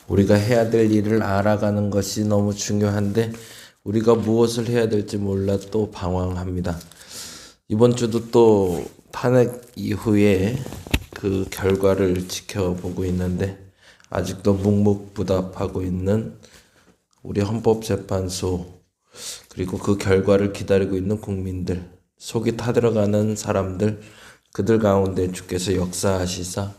우리가 해야 될 일을 알아가는 것이 너무 중요한데 우리가 무엇을 해야 될지 몰라 또 방황합니다. 이번 주도 또 탄핵 이후에 그 결과를 지켜보고 있는데 아직도 묵묵부답하고 있는 우리 헌법재판소, 그리고 그 결과를 기다리고 있는 국민들, 속이 타들어가는 사람들, 그들 가운데 주께서 역사하시사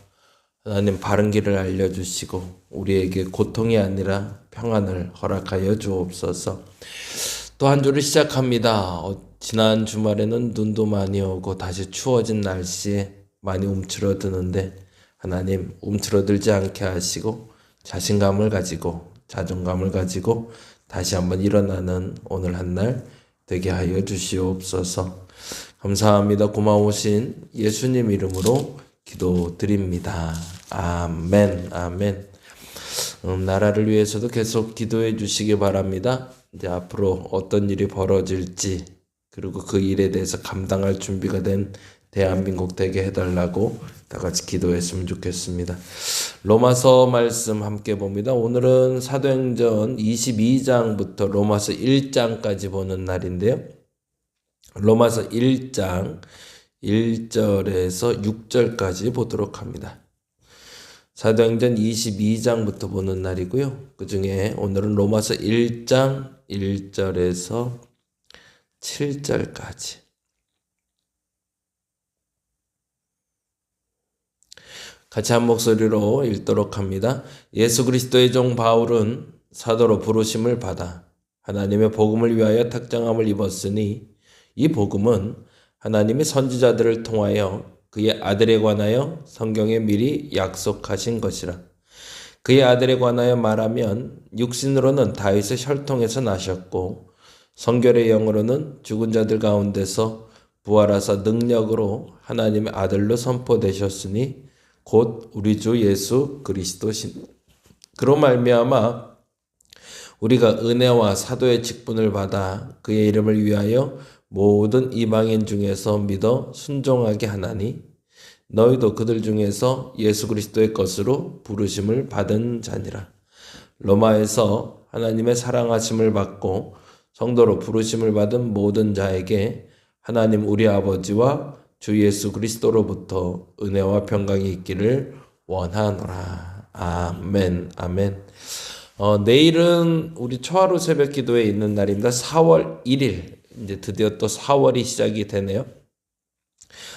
하나님 바른 길을 알려주시고 우리에게 고통이 아니라 평안을 허락하여 주옵소서. 또 한 주를 시작합니다. 지난 주말에는 눈도 많이 오고 다시 추워진 날씨에 많이 움츠러드는데 하나님 움츠러들지 않게 하시고 자신감을 가지고 자존감을 가지고 다시 한번 일어나는 오늘 한 날 되게 하여 주시옵소서. 감사합니다. 고마우신 예수님 이름으로 기도드립니다. 아멘. 아멘. 나라를 위해서도 계속 기도해 주시기 바랍니다. 이제 앞으로 어떤 일이 벌어질지, 그리고 그 일에 대해서 감당할 준비가 된 대한민국 되게 해달라고 다 같이 기도했으면 좋겠습니다. 로마서 말씀 함께 봅니다. 오늘은 사도행전 22장부터 로마서 1장까지 보는 날인데요. 로마서 1장 1절에서 6절까지 보도록 합니다. 사도행전 22장부터 보는 날이고요. 그 중에 오늘은 로마서 1장 1절에서 7절까지. 같이 한 목소리로 읽도록 합니다. 예수 그리스도의 종 바울은 사도로 부르심을 받아 하나님의 복음을 위하여 특정함을 입었으니 이 복음은 하나님의 선지자들을 통하여 그의 아들에 관하여 성경에 미리 약속하신 것이라. 그의 아들에 관하여 말하면 육신으로는 다윗의 혈통에서 나셨고 성결의 영으로는 죽은 자들 가운데서 부활하사 능력으로 하나님의 아들로 선포되셨으니 곧 우리 주 예수 그리스도신. 그로 말미암아 우리가 은혜와 사도의 직분을 받아 그의 이름을 위하여 모든 이방인 중에서 믿어 순종하게 하나니 너희도 그들 중에서 예수 그리스도의 것으로 부르심을 받은 자니라. 로마에서 하나님의 사랑하심을 받고 성도로 부르심을 받은 모든 자에게 하나님 우리 아버지와 주 예수 그리스도로부터 은혜와 평강이 있기를 원하노라. 아멘. 아멘. 내일은 우리 초하루 새벽 기도에 있는 날입니다. 4월 1일. 이제 드디어 또 4월이 시작이 되네요.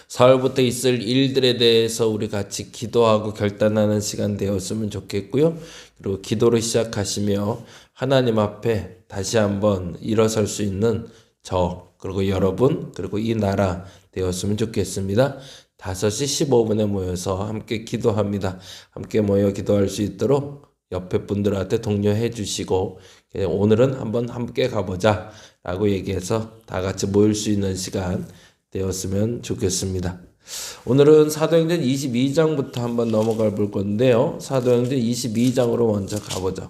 4월부터 있을 일들에 대해서 우리 같이 기도하고 결단하는 시간 되었으면 좋겠고요. 그리고 기도를 시작하시며 하나님 앞에 다시 한번 일어설 수 있는 저, 그리고 여러분, 그리고 이 나라 되었으면 좋겠습니다. 5시 15분에 모여서 함께 기도합니다. 함께 모여 기도할 수 있도록 옆에 분들한테 독려해 주시고 오늘은 한번 함께 가보자 라고 얘기해서 다 같이 모일 수 있는 시간 되었으면 좋겠습니다. 오늘은 사도행전 22장부터 한번 넘어가 볼 건데요. 사도행전 22장으로 먼저 가보죠.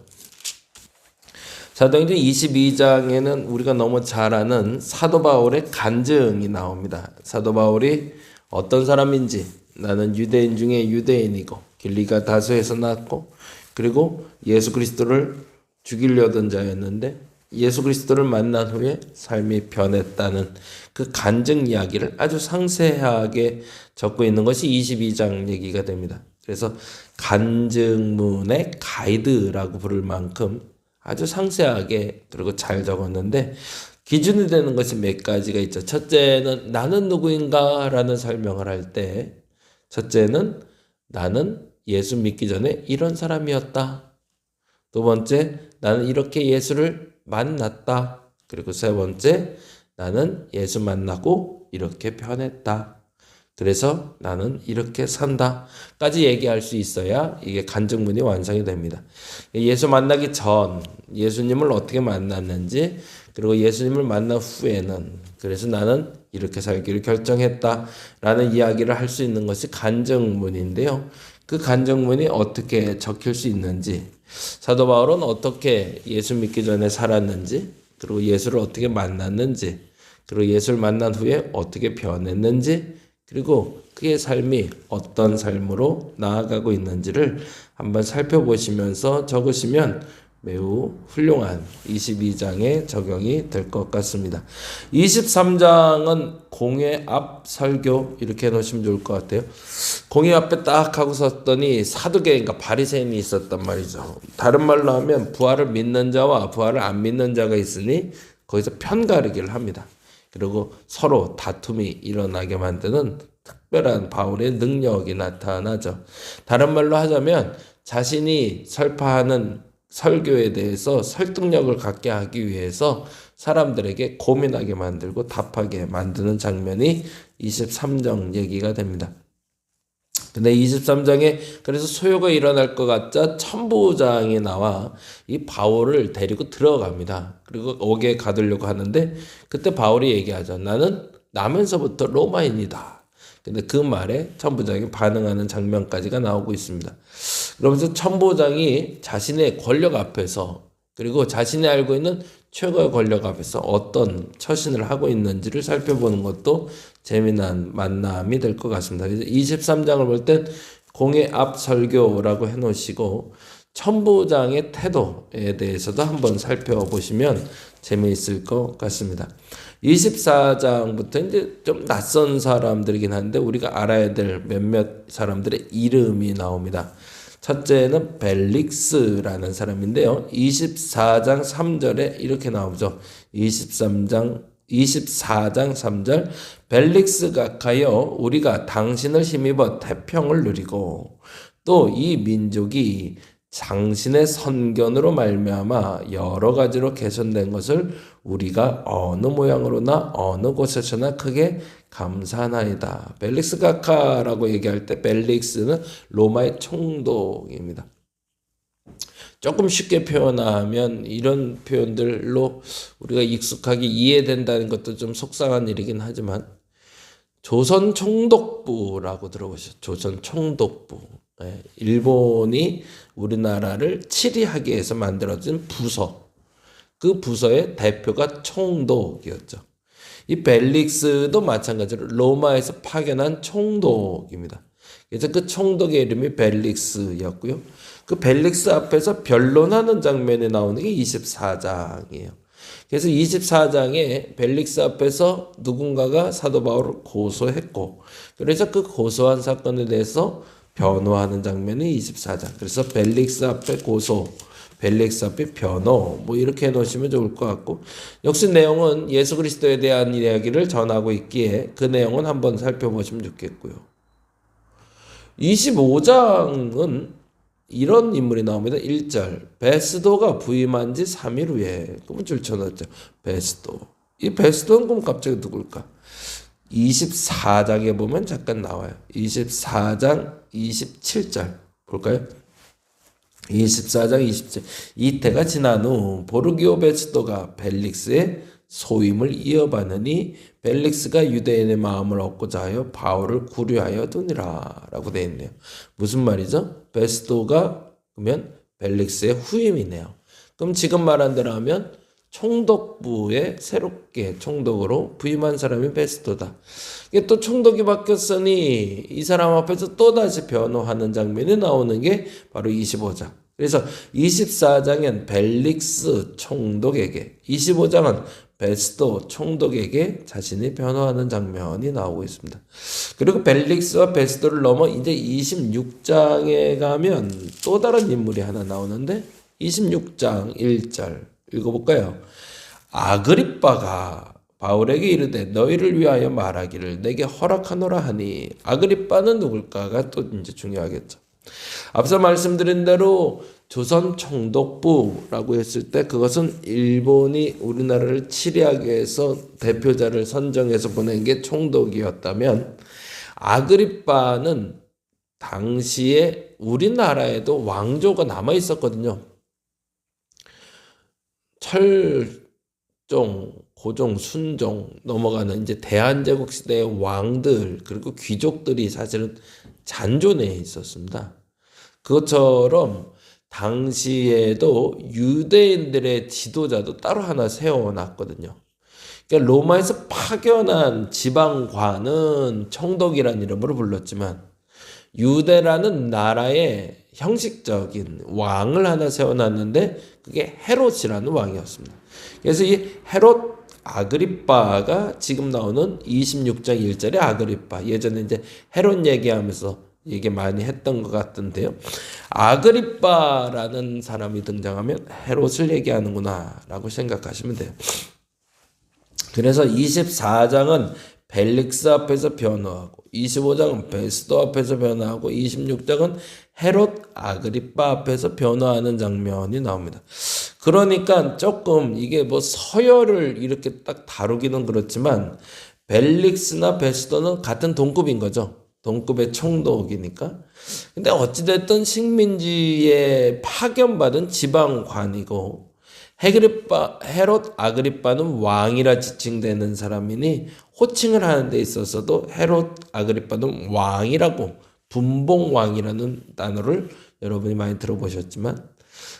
사도행전 22장에는 우리가 너무 잘 아는 사도 바울의 간증이 나옵니다. 사도 바울이 어떤 사람인지, 나는 유대인 중에 유대인이고 길리가 다소에서 났고 그리고 예수 그리스도를 죽이려던 자였는데 예수 그리스도를 만난 후에 삶이 변했다는 그 간증 이야기를 아주 상세하게 적고 있는 것이 22장 얘기가 됩니다. 그래서 간증문의 가이드라고 부를 만큼 아주 상세하게 그리고 잘 적었는데 기준이 되는 것이 몇 가지가 있죠. 첫째는 나는 누구인가 라는 설명을 할 때 첫째는 나는 예수 믿기 전에 이런 사람이었다. 두 번째, 나는 이렇게 예수를 만났다. 그리고 세 번째, 나는 예수 만나고 이렇게 변했다. 그래서 나는 이렇게 산다. 까지 얘기할 수 있어야 이게 간증문이 완성이 됩니다. 예수 만나기 전 예수님을 어떻게 만났는지, 그리고 예수님을 만난 후에는 그래서 나는 이렇게 살기를 결정했다. 라는 이야기를 할 수 있는 것이 간증문인데요. 그 간증문이 어떻게 적힐 수 있는지, 사도 바울은 어떻게 예수 믿기 전에 살았는지, 그리고 예수를 어떻게 만났는지, 그리고 예수를 만난 후에 어떻게 변했는지, 그리고 그의 삶이 어떤 삶으로 나아가고 있는지를 한번 살펴보시면서 적으시면 매우 훌륭한 22장에 적용이 될 것 같습니다. 23장은 공회 앞 설교 이렇게 해놓으시면 좋을 것 같아요. 공회 앞에 딱 하고 섰더니 사두개인가 바리새인이 있었단 말이죠. 다른 말로 하면 부활을 믿는 자와 부활을 안 믿는 자가 있으니 거기서 편가르기를 합니다. 그리고 서로 다툼이 일어나게 만드는 특별한 바울의 능력이 나타나죠. 다른 말로 하자면 자신이 설파하는 설교에 대해서 설득력을 갖게 하기 위해서 사람들에게 고민하게 만들고 답하게 만드는 장면이 23장 얘기가 됩니다. 근데 23장에 그래서 소요가 일어날 것 같자 천부장이 나와 이 바울을 데리고 들어갑니다. 그리고 옥에 가두려고 하는데 그때 바울이 얘기하죠. 나는 나면서부터 로마인이다. 근데 그 말에 천부장이 반응하는 장면까지가 나오고 있습니다. 그러면서 천부장이 자신의 권력 앞에서 그리고 자신이 알고 있는 최고의 권력 앞에서 어떤 처신을 하고 있는지를 살펴보는 것도 재미난 만남이 될 것 같습니다. 그래서 23장을 볼 땐 공회 앞 설교라고 해놓으시고 천부장의 태도에 대해서도 한번 살펴보시면 재미있을 것 같습니다. 24장부터 이제 좀 낯선 사람들이긴 한데 우리가 알아야 될 몇몇 사람들의 이름이 나옵니다. 첫째는 벨릭스라는 사람인데요. 24장 3절에 이렇게 나오죠. 24장 3절 벨릭스가 가여 우리가 당신을 힘입어 태평을 누리고 또 이 민족이 당신의 선견으로 말미암아 여러 가지로 개선된 것을 우리가 어느 모양으로나 어느 곳에서나 크게 감사하나이다. 벨릭스 가카라고 얘기할 때 벨릭스는 로마의 총독입니다. 조금 쉽게 표현하면 이런 표현들로 우리가 익숙하게 이해된다는 것도 좀 속상한 일이긴 하지만 조선 총독부라고 들어보셨죠? 조선 총독부. 일본이 우리나라를 치리하기 위해서 만들어진 부서. 그 부서의 대표가 총독이었죠. 이 벨릭스도 마찬가지로 로마에서 파견한 총독입니다. 그래서 그 총독의 이름이 벨릭스였고요. 그 벨릭스 앞에서 변론하는 장면이 나오는 게 24장이에요. 그래서 24장에 벨릭스 앞에서 누군가가 사도 바울을 고소했고 그래서 그 고소한 사건에 대해서 변호하는 장면이 24장. 그래서 벨릭스 앞에 고소, 벨릭스 앞에 변호 뭐 이렇게 해놓으시면 좋을 것 같고 역시 내용은 예수 그리스도에 대한 이야기를 전하고 있기에 그 내용은 한번 살펴보시면 좋겠고요. 25장은 이런 인물이 나옵니다. 1절 베스도가 부임한 지 3일 후에 그러면 줄쳐놨죠. 베스도. 이 베스도는 그럼 갑자기 누굴까? 24장에 보면 잠깐 나와요. 24장 27절 볼까요? 24장 27절 이때가 지난 후 보르기오 베스도가 벨릭스의 소임을 이어받으니 벨릭스가 유대인의 마음을 얻고자 하여 바울을 구류하여 두니라 라고 되어 있네요. 무슨 말이죠? 베스도가 그러면 벨릭스의 후임이네요. 그럼 지금 말한 대로 하면 총독부에 새롭게 총독으로 부임한 사람이 베스도다. 이게 또 총독이 바뀌었으니 이 사람 앞에서 또다시 변호하는 장면이 나오는 게 바로 25장. 그래서 24장엔 벨릭스 총독에게 25장은 베스도 총독에게 자신이 변호하는 장면이 나오고 있습니다. 그리고 벨릭스와 베스도를 넘어 이제 26장에 가면 또 다른 인물이 하나 나오는데 26장 1절 읽어볼까요? 아그리빠가 바울에게 이르되 너희를 위하여 말하기를 내게 허락하노라 하니 아그리빠는 누굴까가 또 이제 중요하겠죠. 앞서 말씀드린 대로 조선 총독부라고 했을 때 그것은 일본이 우리나라를 치리하기 위해서 대표자를 선정해서 보낸 게 총독이었다면 아그리빠는 당시에 우리나라에도 왕조가 남아 있었거든요. 철종, 고종, 순종 넘어가는 이제 대한제국 시대의 왕들 그리고 귀족들이 사실은 잔존해 있었습니다. 그것처럼 당시에도 유대인들의 지도자도 따로 하나 세워놨거든요. 그러니까 로마에서 파견한 지방관은 총독이라는 이름으로 불렀지만 유대라는 나라의 형식적인 왕을 하나 세워놨는데 그게 헤롯이라는 왕이었습니다. 그래서 이 헤롯 아그리빠가 지금 나오는 26장 1절의 아그리빠, 예전에 이제 헤롯 얘기하면서 얘기 많이 했던 것 같은데요. 아그리빠라는 사람이 등장하면 헤롯을 얘기하는구나 라고 생각하시면 돼요. 그래서 24장은 벨릭스 앞에서 변호하고 25장은 베스도 앞에서 변호하고 26장은 헤롯 아그리빠 앞에서 변호하는 장면이 나옵니다. 그러니까 조금 이게 뭐 서열을 이렇게 딱 다루기는 그렇지만 벨릭스나 베스도는 같은 동급인 거죠. 동급의 총독이니까. 근데 어찌됐든 식민지에 파견받은 지방관이고 헤롯 아그리빠는 왕이라 지칭되는 사람이니 호칭을 하는 데 있어서도 헤롯 아그리빠는 왕이라고, 분봉왕이라는 단어를 여러분이 많이 들어보셨지만,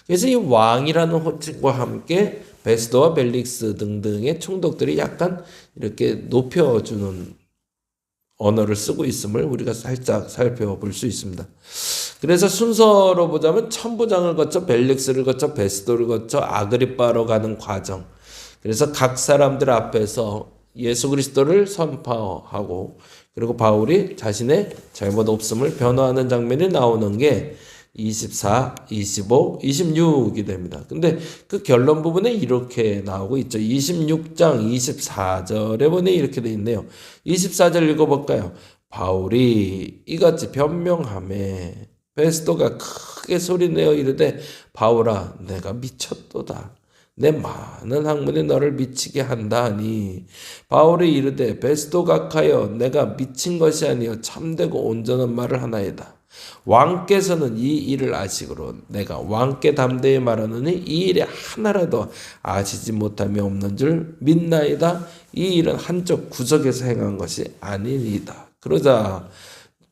그래서 이 왕이라는 호칭과 함께 베스도와 벨릭스 등등의 총독들이 약간 이렇게 높여주는 언어를 쓰고 있음을 우리가 살짝 살펴볼 수 있습니다. 그래서 순서로 보자면 천부장을 거쳐 벨릭스를 거쳐 베스도를 거쳐 아그리빠로 가는 과정. 그래서 각 사람들 앞에서 예수 그리스도를 선포하고 그리고 바울이 자신의 잘못 없음을 변호하는 장면이 나오는 게 24, 25, 26이 됩니다. 근데 그 결론 부분에 이렇게 나오고 있죠. 26장 24절에 보니 이렇게 돼 있네요. 24절 읽어볼까요? 바울이 이같이 변명하매 베스도가 크게 소리내어 이르되 바울아 내가 미쳤도다. 내 많은 학문이 너를 미치게 한다 하니 바울이 이르되 베스도 각하여 내가 미친 것이 아니요 참되고 온전한 말을 하나이다. 왕께서는 이 일을 아시기로 내가 왕께 담대히 말하노니 이 일에 하나라도 아시지 못함이 없는 줄 믿나이다. 이 일은 한쪽 구석에서 행한 것이 아니니이다. 그러자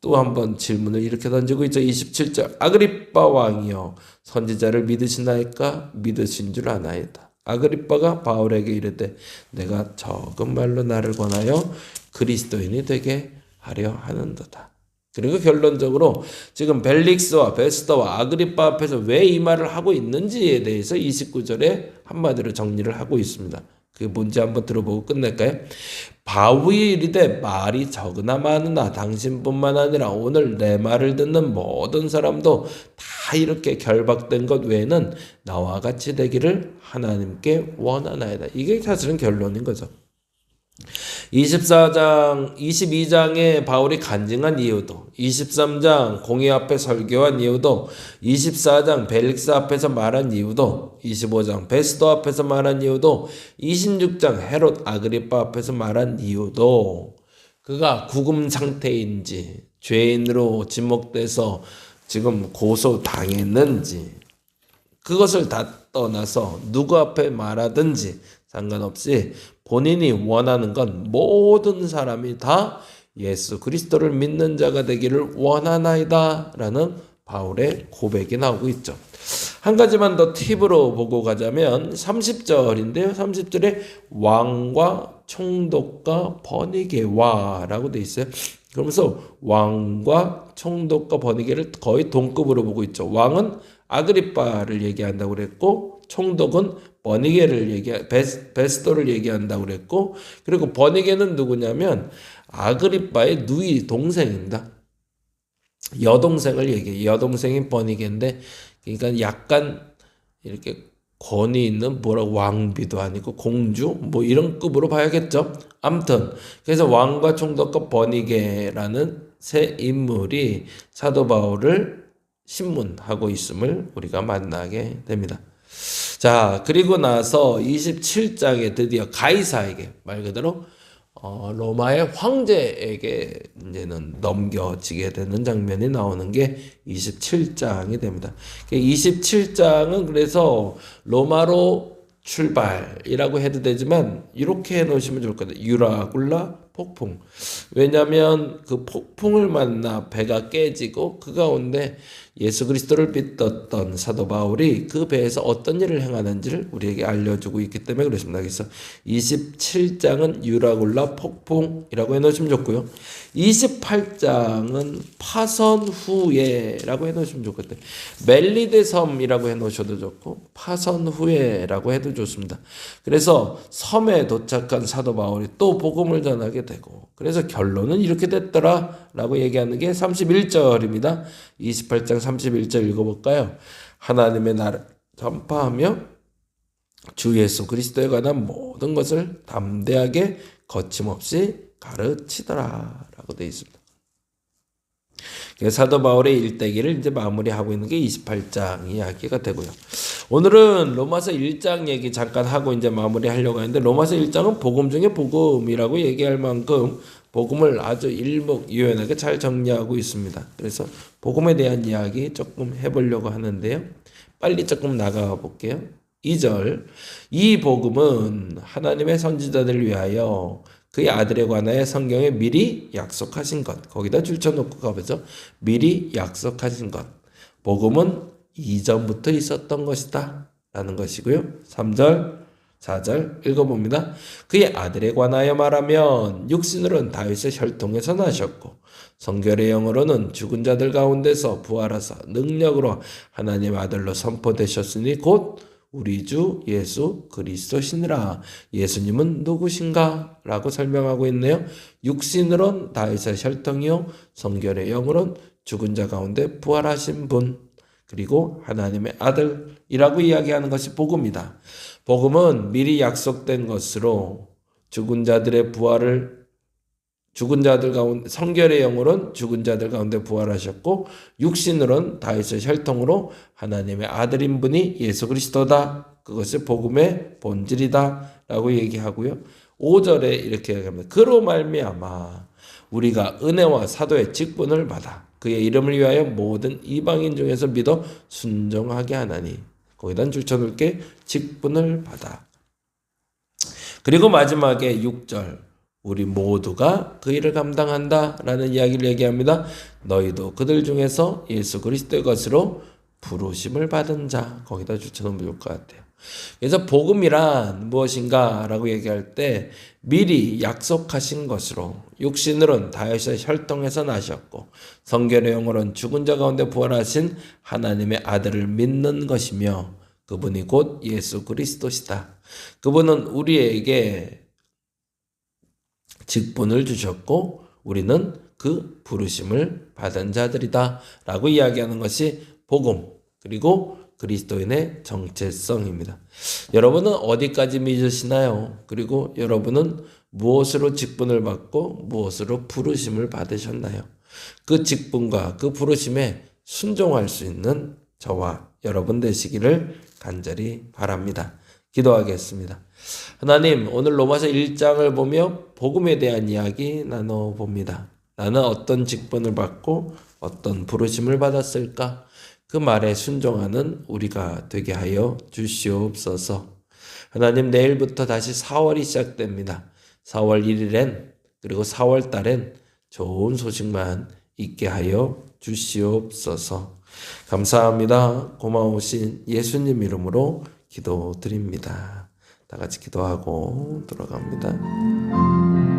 또 한번 질문을 이렇게 던지고 있죠. 27절 아그리빠 왕이여 선지자를 믿으시나이까? 믿으신 줄 아나이다. 아그리빠가 바울에게 이르되 내가 적은 말로 나를 권하여 그리스도인이 되게 하려 하는도다. 그리고 결론적으로 지금 벨릭스와 베스더와 아그리빠 앞에서 왜 이 말을 하고 있는지에 대해서 29절에 한마디로 정리를 하고 있습니다. 그게 뭔지 한번 들어보고 끝낼까요? 바울이 이르되 말이 적으나 많으나 당신뿐만 아니라 오늘 내 말을 듣는 모든 사람도 다 이렇게 결박된 것 외에는 나와 같이 되기를 하나님께 원하나이다. 이게 사실은 결론인 거죠. 22장에 바울이 간증한 이유도, 23장 공회 앞에 설교한 이유도, 24장 벨릭스 앞에서 말한 이유도, 25장 베스도 앞에서 말한 이유도, 26장 헤롯 아그리빠 앞에서 말한 이유도 그가 구금 상태인지 죄인으로 지목돼서 지금 고소당했는지 그것을 다 떠나서 누구 앞에 말하든지 상관없이 본인이 원하는 건 모든 사람이 다 예수 그리스도를 믿는 자가 되기를 원하나이다 라는 바울의 고백이 나오고 있죠. 한 가지만 더 팁으로 보고 가자면 30절인데요. 30절에 왕과 총독과 번이게와 라고 돼 있어요. 그러면서 왕과 총독과 번이게를 거의 동급으로 보고 있죠. 왕은 아그리빠를 얘기한다고 그랬고 총독은 버니게를 베스도를 얘기한다고 그랬고, 그리고 버니게는 누구냐면 아그리빠의 누이 동생입니다. 여동생을 얘기해요. 여동생인 버니게인데, 그러니까 약간 이렇게 권위 있는 왕비도 아니고 공주 뭐 이런 급으로 봐야겠죠. 아무튼 그래서 왕과 총독과 버니게라는 세 인물이 사도 바울을 신문하고 있음을 우리가 만나게 됩니다. 자, 그리고 나서 27장에 드디어 가이사에게, 말 그대로 로마의 황제에게 이제는 넘겨지게 되는 장면이 나오는 게 27장이 됩니다. 27장은 그래서 로마로 출발이라고 해도 되지만 이렇게 해놓으시면 좋을 것 같아요. 유라굴라 폭풍. 왜냐하면 그 폭풍을 만나 배가 깨지고 그 가운데 예수 그리스도를 믿었던 사도 바울이 그 배에서 어떤 일을 행하는지를 우리에게 알려주고 있기 때문에 그렇습니다. 그래서 27장은 유라굴라 폭풍이라고 해놓으시면 좋고요. 28장은 파선 후에라고 해놓으시면 좋거든요. 멜리데 섬이라고 해놓으셔도 좋고 파선 후에라고 해도 좋습니다. 그래서 섬에 도착한 사도 바울이 또 복음을 전하게 되고, 그래서 결론은 이렇게 됐더라라고 얘기하는 게 31절입니다. 28장 31절 읽어볼까요? 하나님의 나라를 전파하며 주 예수 그리스도에 관한 모든 것을 담대하게 거침없이 가르치더라 라고 되어 있습니다. 사도 바울의 일대기를 이제 마무리하고 있는 게 28장 이야기가 되고요. 오늘은 로마서 1장 얘기 잠깐 하고 이제 마무리하려고 하는데, 로마서 1장은 복음 중에 복음이라고 얘기할 만큼 복음을 아주 일목요연하게 잘 정리하고 있습니다. 그래서 복음에 대한 이야기 조금 해보려고 하는데요. 빨리 조금 나가 볼게요. 2절, 이 복음은 하나님의 선지자들을 위하여 그의 아들에 관하여 성경에 미리 약속하신 것. 거기다 줄쳐놓고 가보죠. 미리 약속하신 것. 복음은 이전부터 있었던 것이다 라는 것이고요. 3절 4절 읽어봅니다. 그의 아들에 관하여 말하면 육신으로는 다윗의 혈통에서 나셨고 성결의 영으로는 죽은 자들 가운데서 부활하사 능력으로 하나님의 아들로 선포되셨으니 곧 우리 주 예수 그리스도시니라. 예수님은 누구신가? 라고 설명하고 있네요. 육신으론 다윗의 혈통이요 성결의 영으론 죽은 자 가운데 부활하신 분, 그리고 하나님의 아들이라고 이야기하는 것이 복음이다. 복음은 미리 약속된 것으로 죽은 자들의 부활을, 죽은 자들 가운데 성결의 영으로는 죽은 자들 가운데 부활하셨고 육신으로는 다윗의 혈통으로 하나님의 아들인 분이 예수 그리스도다. 그것이 복음의 본질이다 라고 얘기하고요. 5절에 이렇게 얘기합니다. 그로 말미암아 우리가 은혜와 사도의 직분을 받아 그의 이름을 위하여 모든 이방인 중에서 믿어 순종하게 하나니, 거기다 줄쳐놓을게 직분을 받아. 그리고 마지막에 6절, 우리 모두가 그 일을 감당한다 라는 이야기를 얘기합니다. 너희도 그들 중에서 예수 그리스도의 것으로 부르심을 받은 자. 거기다 줄쳐놓으면 좋을 것 같아요. 그래서 복음이란 무엇인가 라고 얘기할 때 미리 약속하신 것으로 육신으로는 다윗의 혈통에서 나셨고 성결의 영으로는 죽은 자 가운데 부활하신 하나님의 아들을 믿는 것이며 그분이 곧 예수 그리스도시다. 그분은 우리에게 직분을 주셨고 우리는 그 부르심을 받은 자들이다 라고 이야기하는 것이 복음, 그리고 그리스도인의 정체성입니다. 여러분은 어디까지 믿으시나요? 그리고 여러분은 무엇으로 직분을 받고 무엇으로 부르심을 받으셨나요? 그 직분과 그 부르심에 순종할 수 있는 저와 여러분 되시기를 간절히 바랍니다. 기도하겠습니다. 하나님, 오늘 로마서 1장을 보며 복음에 대한 이야기 나눠봅니다. 나는 어떤 직분을 받고 어떤 부르심을 받았을까? 그 말에 순종하는 우리가 되게 하여 주시옵소서. 하나님, 내일부터 다시 4월이 시작됩니다. 4월 1일엔 그리고 4월 달엔 좋은 소식만 있게 하여 주시옵소서. 감사합니다. 고마우신 예수님 이름으로 기도드립니다. 다 같이 기도하고 돌아갑니다.